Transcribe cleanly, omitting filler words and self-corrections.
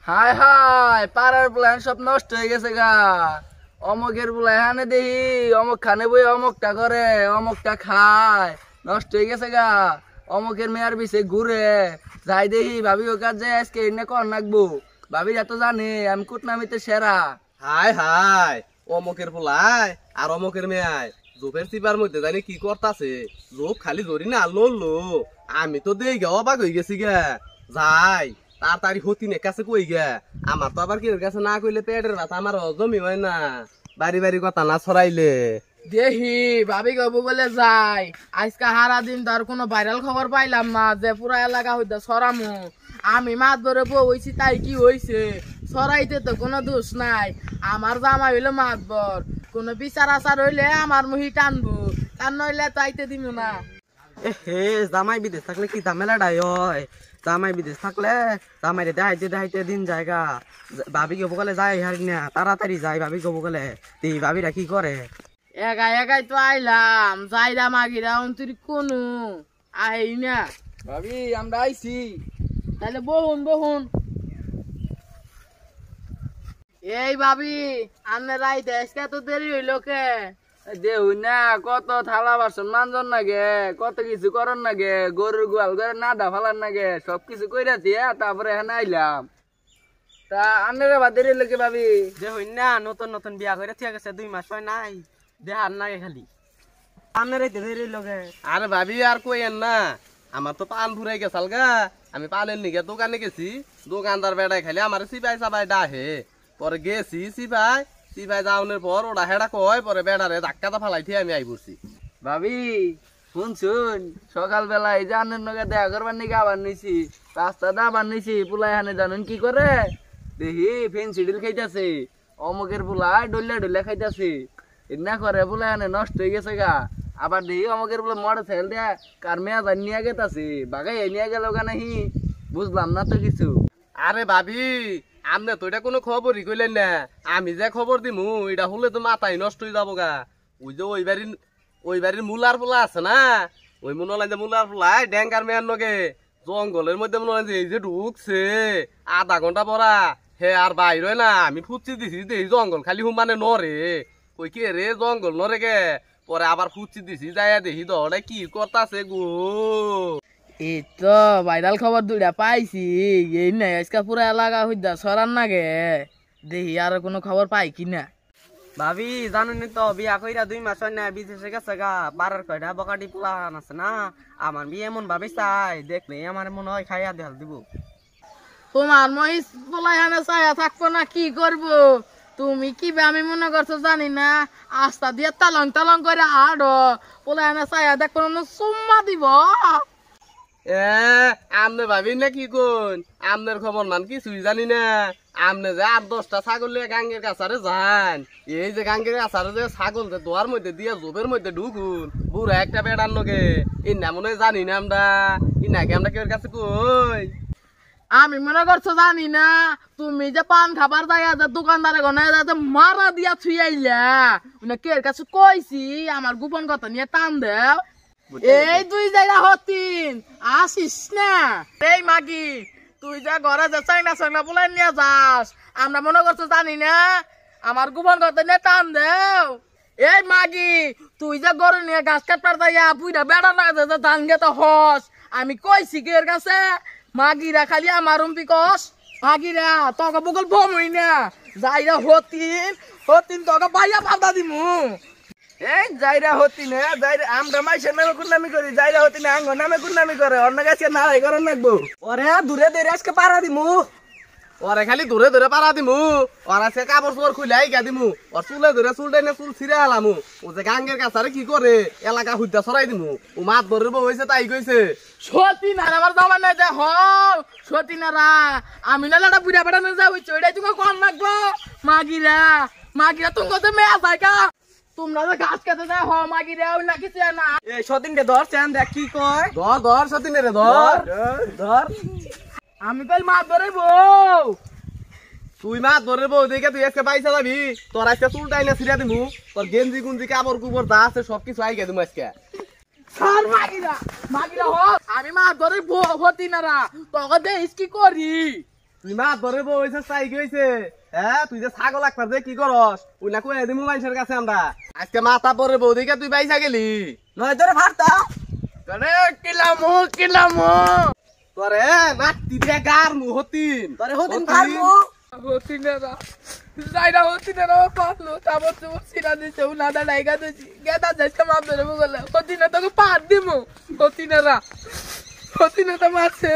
হায় হায় পাড়ার প্ল্যান সব নষ্ট হয়ে গেছে গা। অমকের বলে হানে দেখি অমক খানে বই অমকটা করে অমকটা খায়, নষ্ট হয়ে গেছে গা। অমকের মেয়ার পিছে ঘুরে যাই দেখি ভাবি ও কাজ যায় আজকে এনে কর নাকবো। ভাবি এত জানে আমি কুটনামিতে সেরা। হাই হাই অমকের পোলাই আর অমকের মেয়ায় জোপের চিপার মধ্যে জানি কি করতাছে। জোপ খালি জরি না লড়লো, আমি তো দেই গে অবাক হয়ে গেছি গে। যাই তাড়াতাড়ি হতিনের কাছে কই গে, আমার তো আবার কেউ কাছে না কইলে পেটের ব্যথা আমার হজমই হয় না, বাড়ি বাড়ি কথা না ছড়াইলে। দেখি ভাবি গবু বলে যাই আজকে হারা দিন তার কোনো ভাইরাল খবর পাইলাম না যে পুরা এলাকা হইতে সরামু। আমি মাছ ধরে বইছি তাই কি হইছে, সরাইতে তো কোনো দোষ নাই। আমার জামা হইলো মাতবর, কোনো বিচার আচার হইলে আমার মুহি টানবো, কার নইলে তাইতে দিব না। হে জামাই বিদেশ থাকলে কি ঝামেলাটাই হয়। জামাই বিদেশ থাকলে জামাই দেখাইতে দেখাইতে দিন জায়গা। ভাবি গবু গেলে যাই হারি না, তাড়াতাড়ি যাই ভাবি গবু গেলে। তুই ভাবিরা কি করে? একাই একাই তো আইলাম, যাইরা মাগিরা অন্তর কোনো আই না। ভাবি আমরা আইছি, তাহলে বহুন বহুন। এই ভাবি আন্নে রাইতে আজকে তো দেরি হইলো কে? দেউ না কত থালা বাসন মানজন নাগে, কত কিছু করন নাগে, গরুর গোয়াল করে নাদা ফালার নাগে, সবকিছু কইরা দিয়ে তারপরে এখানে আইলাম। তা আন্নের বা দেরি হইলো কে ভাবি? যে হই না নতুন নতুন বিয়া করে ঠিক আছে 2 মাস হয় নাই, দেহার নাগে খালি আপনার এই দেরি লগে। আরে ভাবি আর কইেন না, আমার তো পান ফুরাই গেছাল গা। আমি পানের নিগে দোকানে গেছি, দোকানদার বেড়াই খালি আমার সিপাই সাপাই ডাহে। পরে গেছি সিপাই সিপাই যাওয়ানোর পর ওরা হেডা কয়, পরে বেড়ারে ধাক্কাটা ফালাইতে আমি আই পড়ছি। ভাবি শুনছুন সকালবেলা এই যে আন্নের নগে দেখা করবার নাকি আবার নিছি, রাস্তাটা আবার নিছি। পুলাই হানে জানেন কি করে? দেখি ফেন্সিডিল খাইতেছে, অমুকের পুলাই ডলিয়া ডলিয়া খাইতেছে। এনা করে পুলাই হানে নষ্ট হয়ে গেছে গা। আবার দেখি অমুকের পুলে মোটর সাইকেল দেয়া কার মেয়া যান নিয়ে গেতাছে, বাগাই নিয়ে গেল গা নাহি বুঝলাম না তো কিছু। আরে ভাবি আমনে তো এটা কোনো খবরই কইলেন না, আমি যে খবর দিমু এটা হলে তো মাথায় নষ্ট হয়ে যাবো গা। ওই যে ওই বাড়ির মুলার পোলা আছে না, ওই মনে হয় যে মুলার পোলাই ড্যাঙ্গার মেয়ার নগে জঙ্গলের মধ্যে মনে হয় যে এই যে ঢুকছে আধা ঘন্টা পরা হে আর বাইর হয় না। আমি ফুচি দিছি এই জঙ্গল খালি হুমানে নরে, কই কে রে জঙ্গল নরে গে। পরে আবার ফুচি দিছি যাইয়া দেখি দড়ে কি করতাছে গো। এই তো ভাইরাল খবর দুইটা পাইছি, এই নাই আজকে পুরা এলাকা হইদা সরান নাগে। দেখি আর কোনো খবর পাই কিনা। ভাবি জানুনি তো বিয়া কইরা 2 মাস হয় না, বিদেশে গেছে গা। পাড়ার কয়টা বকাটি প্লান আছে না, আমার বিয়ে এমন ভাবি চাই দেখলে আমার মনে হয় খাইয়া দেখাল দিব। তোমার মহিষ পোলাই হানে চাইয়া থাকবো না কি করবো? তুমি কি আমি মনে করছো জানি না, আস্তা দিয়ে তালং তালং করে আড়ো পোলাই হানে চাইয়া দেখবো না, চুম্মা দিব। আমনে ভাবি না কি কোন, আমনের খবর মান কিছুই জানি না। আমনে যে 8-10টা ছাগল লিয়ে গাঙ্গের কাছারে যান, এই যে গাঙ্গের কাছারে যে ছাগল যে দোয়ার মধ্যে দিয়ে জোবের মধ্যে ঢুকুন বুড়া একটা বেড়ার নগে, এই না মনে হয় জানি না আমরা। ই নাকি আমরা কেউ কাছে কই আমি মনে করছো জানি না, তুমি যে পান খাবার যাইয়া যে দোকানদারে গনে যে মারা দিয়া ছুই আইলা, কে কাছে কইছি আমার গোপন কথা নিয়ে টান দেও। এই 2 জায়গা হতিন আসিস না। এই মাগি তুই যা ঘরে যে চাইনা চাইনা বলে নিয়ে যাস, আমরা মনে করছো জানি না, আমার গোপন কথা নিয়ে টান দেও। এই মাগি তুই যে গরু নিয়ে গাছ কাটবার যাইয়া বুইরা বেড়া লাগে যে ধান গেতে হস, আমি কইছি কে এর কাছে? মাগিরা খালি আমার রুম্পি কস, মাগিরা তোকে বগল বমই না, যাইরা হতিন হতিন তোকে বাইয়া ফাঁদা দিমু। এই যাইরা হতি না, যাইরা আমরা মাইসের নামে গুন্ডামি করি, যাইরা হতি না আঙ্গ নামে গুন্ডামি করে, অন্য গাছে নাড়াই করার লাগবো। ওরে দূরে দূরে আজকে পাড়া দিমু, ওরে খালি দূরে দূরে পারা দিমু, ওরা সে কাপড় চোপড় খুলাই গা দিমু, ওর চুলে ধরে চুলটাই না চুল ছিঁড়ে হালামু। ও যে গাঙ্গের কাছারে কি করে এলাকা হুদ্দা ছড়াই দিমু, ও মাত ধরব হয়েছে তাই কইছে। সতীনার আমার যাওয়ার নাই যে হও সতীনারা, আমি নালাটা বুড়া বেড়া না যাও ওইটাই তুমি কম লাগবো। মাগিরা মাগিরা তুমি কত মেয়া জায়গা, তোমরা যে গাছ কাটে যায় হ মাগিরা ওই না কিছু না। এই সদিনকে ধর চান দেখ কি কয়। ধর ধর সতীনে রে ধর ধর আমি কই মাছ ধরে বউ, তুই মাত ধরে বউ দেখে তুই আজকে পয়সা যাবি, তোর আজকে চুলটাই না ছিঁড়া দিমু, তোর গেঞ্জি গুঞ্জি কাপড় কুপড় যা আছে সবকিছু আইগা দিমু আজকে। ছাড় মাগিরা মাগিরা হ, আমি মাছ ধরে বউ হতি নারা তোকে দেখিস কি করি। তুই মাত ধরে বইছে চাই গেছে হ্যাঁ তুই যে ছাগল একবার যে কি করস ওই না কই দিমু মানুষের কাছে আমরা আজকে মাথা পরে বউ দিকে তুই বাইসা গেলি নয় তোরে ভারতা আরে কিলামো তোরে নাতি দিয়ে গার মু হতিন তোরে হতিন ভারমু হতিনেরা যাইরা হতিনেরা পাতলো তারপর তো সিনা দিছে উনাদা লাইগা দিছি গেদা যাইতে মাপ ধরে বলে হতিনে তোকে পাত দিমু হতিনেরা মারছে